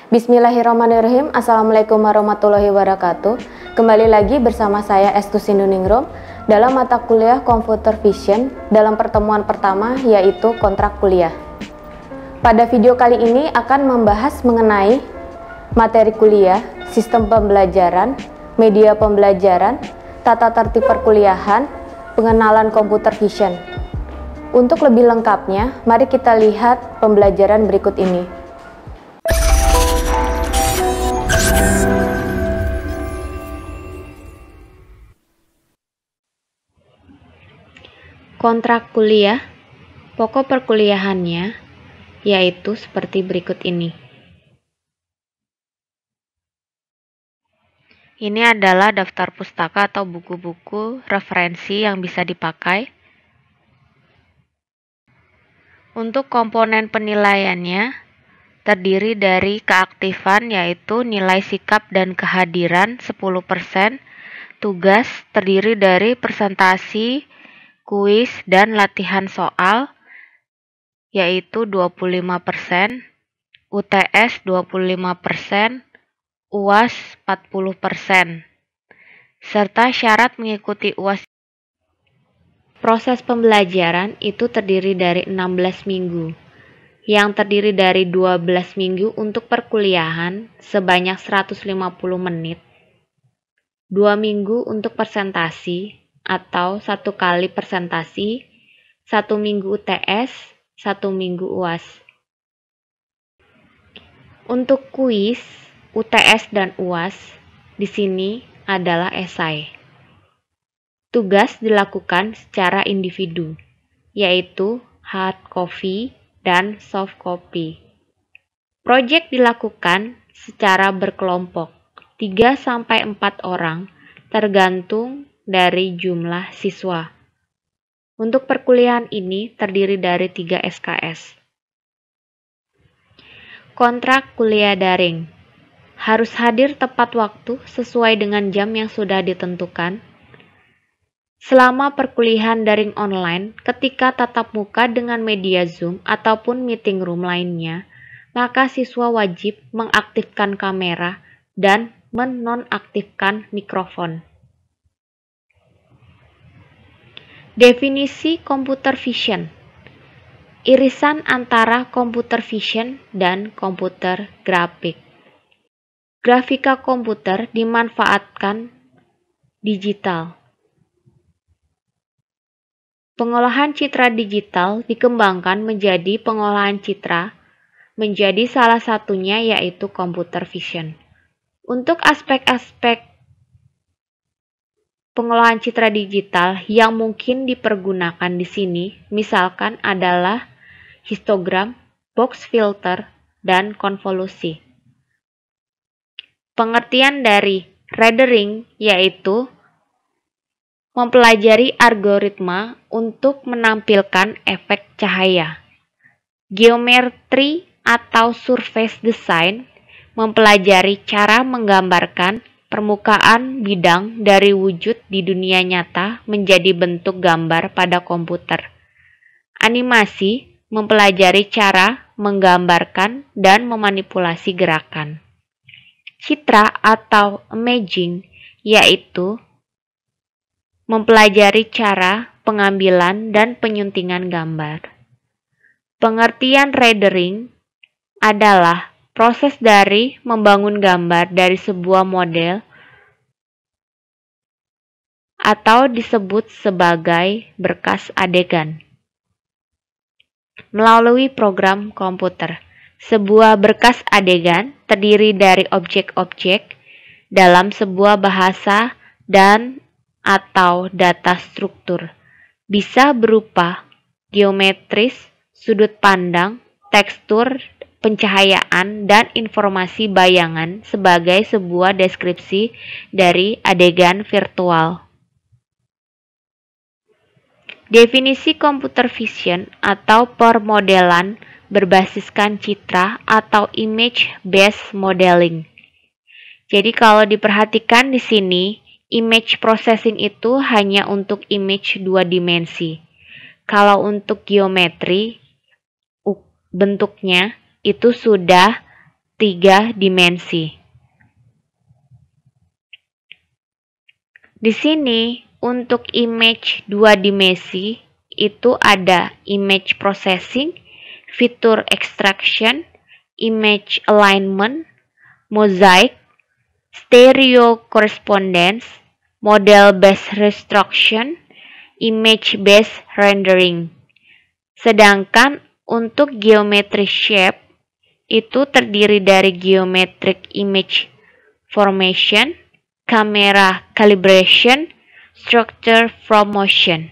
Bismillahirrahmanirrahim. Assalamualaikum warahmatullahi wabarakatuh. Kembali lagi bersama saya Estusi Nuningrum dalam mata kuliah Computer Vision dalam pertemuan pertama, yaitu kontrak kuliah. Pada video kali ini akan membahas mengenai materi kuliah, sistem pembelajaran, media pembelajaran, tata tertib perkuliahan, pengenalan Computer Vision. Untuk lebih lengkapnya, mari kita lihat pembelajaran berikut ini. Kontrak kuliah, pokok perkuliahannya, yaitu seperti berikut ini. Ini adalah daftar pustaka atau buku-buku referensi yang bisa dipakai. Untuk komponen penilaiannya, terdiri dari keaktifan yaitu nilai sikap dan kehadiran 10%, tugas terdiri dari presentasi, kuis, dan latihan soal yaitu 25%, UTS 25%, UAS 40%, serta syarat mengikuti UAS. Proses pembelajaran itu terdiri dari 16 minggu, yang terdiri dari 12 minggu untuk perkuliahan sebanyak 150 menit, 2 minggu untuk presentasi atau 1 kali presentasi, 1 minggu UTS, 1 minggu UAS. Untuk kuis, UTS dan UAS di sini adalah esai. Tugas dilakukan secara individu, yaitu hard copy dan soft copy. Proyek dilakukan secara berkelompok, 3-4 orang, tergantung dari jumlah siswa. Untuk perkuliahan ini terdiri dari 3 SKS. Kontrak kuliah daring. Harus hadir tepat waktu sesuai dengan jam yang sudah ditentukan. Selama perkuliahan daring online, ketika tatap muka dengan media Zoom ataupun meeting room lainnya, maka siswa wajib mengaktifkan kamera dan menonaktifkan mikrofon. Definisi Computer Vision. Irisan antara Computer Vision dan komputer grafik. Grafika komputer dimanfaatkan digital. Pengolahan citra digital dikembangkan menjadi pengolahan citra, menjadi salah satunya yaitu Computer Vision. Untuk aspek-aspek pengolahan citra digital yang mungkin dipergunakan di sini, misalkan adalah histogram, box filter, dan konvolusi. Pengertian dari rendering yaitu mempelajari algoritma untuk menampilkan efek cahaya. Geometri atau surface design mempelajari cara menggambarkan permukaan bidang dari wujud di dunia nyata menjadi bentuk gambar pada komputer. Animasi mempelajari cara menggambarkan dan memanipulasi gerakan. Citra atau imaging yaitu mempelajari cara pengambilan dan penyuntingan gambar. Pengertian rendering adalah proses dari membangun gambar dari sebuah model atau disebut sebagai berkas adegan melalui program komputer. Sebuah berkas adegan terdiri dari objek-objek dalam sebuah bahasa dan atau data struktur. Bisa berupa geometris, sudut pandang, tekstur, pencahayaan, dan informasi bayangan sebagai sebuah deskripsi dari adegan virtual. Definisi Computer Vision atau permodelan berbasiskan citra atau image-based modeling. Jadi kalau diperhatikan di sini, image processing itu hanya untuk image 2 dimensi. Kalau untuk geometri, bentuknya itu sudah 3 dimensi. Di sini untuk image 2 dimensi itu ada image processing, feature extraction, image alignment, mosaic, stereo correspondence, model based restriction, image based rendering. Sedangkan untuk geometry shape itu terdiri dari geometric image formation, camera calibration, structure from motion.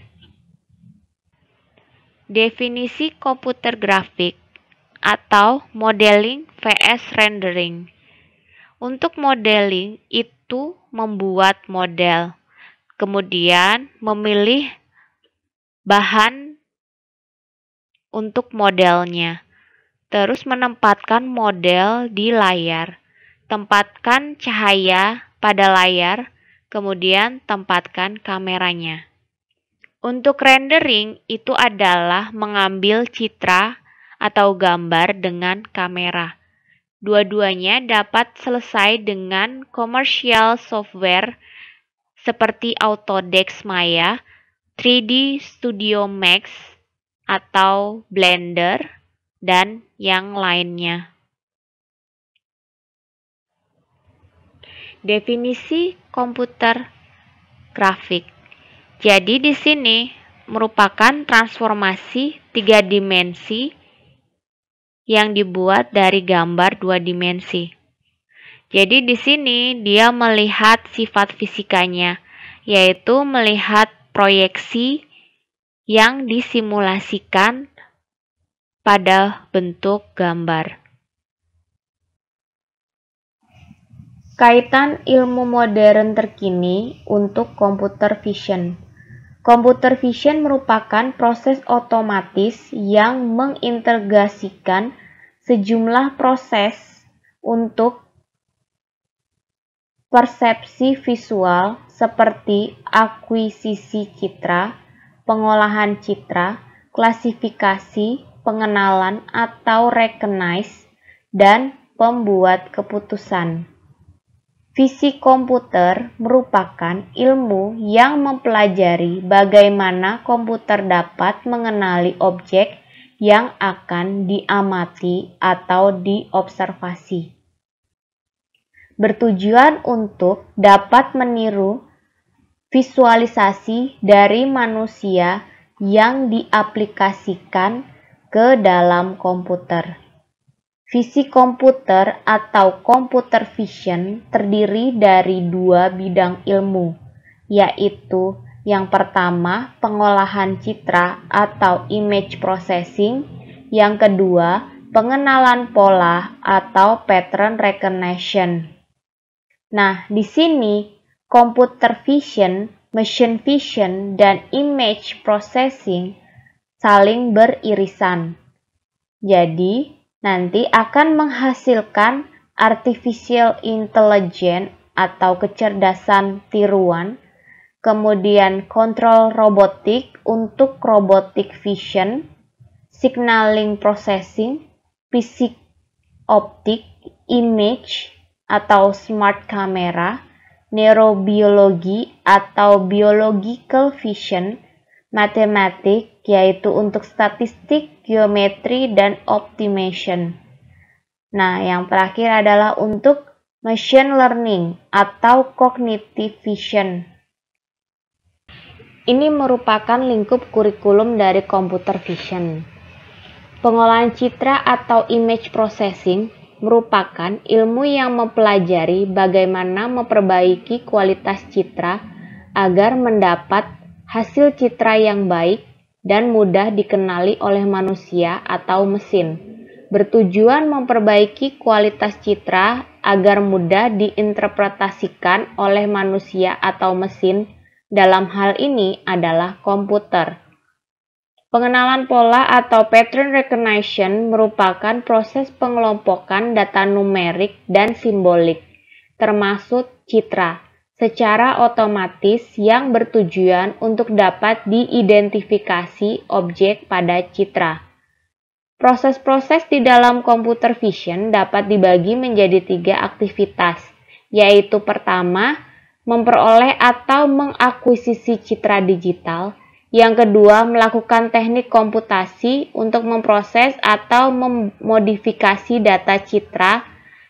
Definisi komputer grafik atau modeling vs rendering. Untuk modeling itu membuat model, kemudian memilih bahan untuk modelnya, terus menempatkan model di layar, tempatkan cahaya pada layar, kemudian tempatkan kameranya. Untuk rendering itu adalah mengambil citra atau gambar dengan kamera. Dua-duanya dapat selesai dengan komersial software seperti Autodesk Maya, 3D Studio Max, atau Blender, dan yang lainnya. Definisi komputer grafik. Jadi di sini merupakan transformasi 3 dimensi yang dibuat dari gambar 2 dimensi. Jadi di sini dia melihat sifat fisikanya, yaitu melihat proyeksi yang disimulasikan pada bentuk gambar. Kaitan ilmu modern terkini untuk computer vision. Computer vision merupakan proses otomatis yang mengintegrasikan sejumlah proses untuk persepsi visual seperti akuisisi citra, pengolahan citra, klasifikasi, pengenalan atau recognize, dan pembuat keputusan. Visi komputer merupakan ilmu yang mempelajari bagaimana komputer dapat mengenali objek yang akan diamati atau diobservasi. Bertujuan untuk dapat meniru visualisasi dari manusia yang diaplikasikan ke dalam komputer. Visi komputer atau computer vision terdiri dari 2 bidang ilmu, yaitu yang pertama pengolahan citra atau image processing, yang kedua pengenalan pola atau pattern recognition. Nah, di sini computer vision, machine vision, dan image processing saling beririsan. Jadi, nanti akan menghasilkan artificial intelligence atau kecerdasan tiruan, kemudian control robotik untuk robotic vision, signaling processing, fisik optik, image atau smart camera, neurobiologi atau biological vision, matematik yaitu untuk statistik, geometri, dan optimization. Nah, yang terakhir adalah untuk machine learning atau cognitive vision. Ini merupakan lingkup kurikulum dari computer vision. Pengolahan citra atau image processing merupakan ilmu yang mempelajari bagaimana memperbaiki kualitas citra agar mendapat hasil citra yang baik dan mudah dikenali oleh manusia atau mesin. Bertujuan memperbaiki kualitas citra agar mudah diinterpretasikan oleh manusia atau mesin, dalam hal ini adalah komputer. Pengenalan pola atau pattern recognition merupakan proses pengelompokan data numerik dan simbolik, termasuk citra, secara otomatis yang bertujuan untuk dapat diidentifikasi objek pada citra. Proses-proses di dalam computer vision dapat dibagi menjadi 3 aktivitas, yaitu pertama, memperoleh atau mengakuisisi citra digital. Yang kedua, melakukan teknik komputasi untuk memproses atau memodifikasi data citra,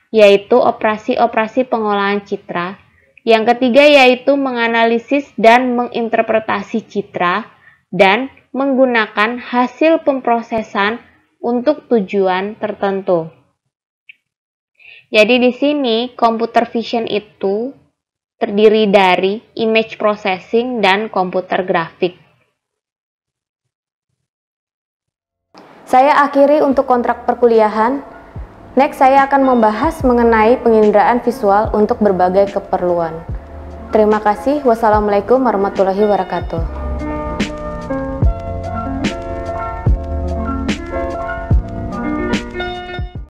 yaitu operasi-operasi pengolahan citra. Yang ketiga yaitu menganalisis dan menginterpretasi citra dan menggunakan hasil pemrosesan untuk tujuan tertentu. Jadi di sini computer vision itu terdiri dari image processing dan komputer grafik. Saya akhiri untuk kontrak perkuliahan. Next, saya akan membahas mengenai penginderaan visual untuk berbagai keperluan. Terima kasih. Wassalamualaikum warahmatullahi wabarakatuh.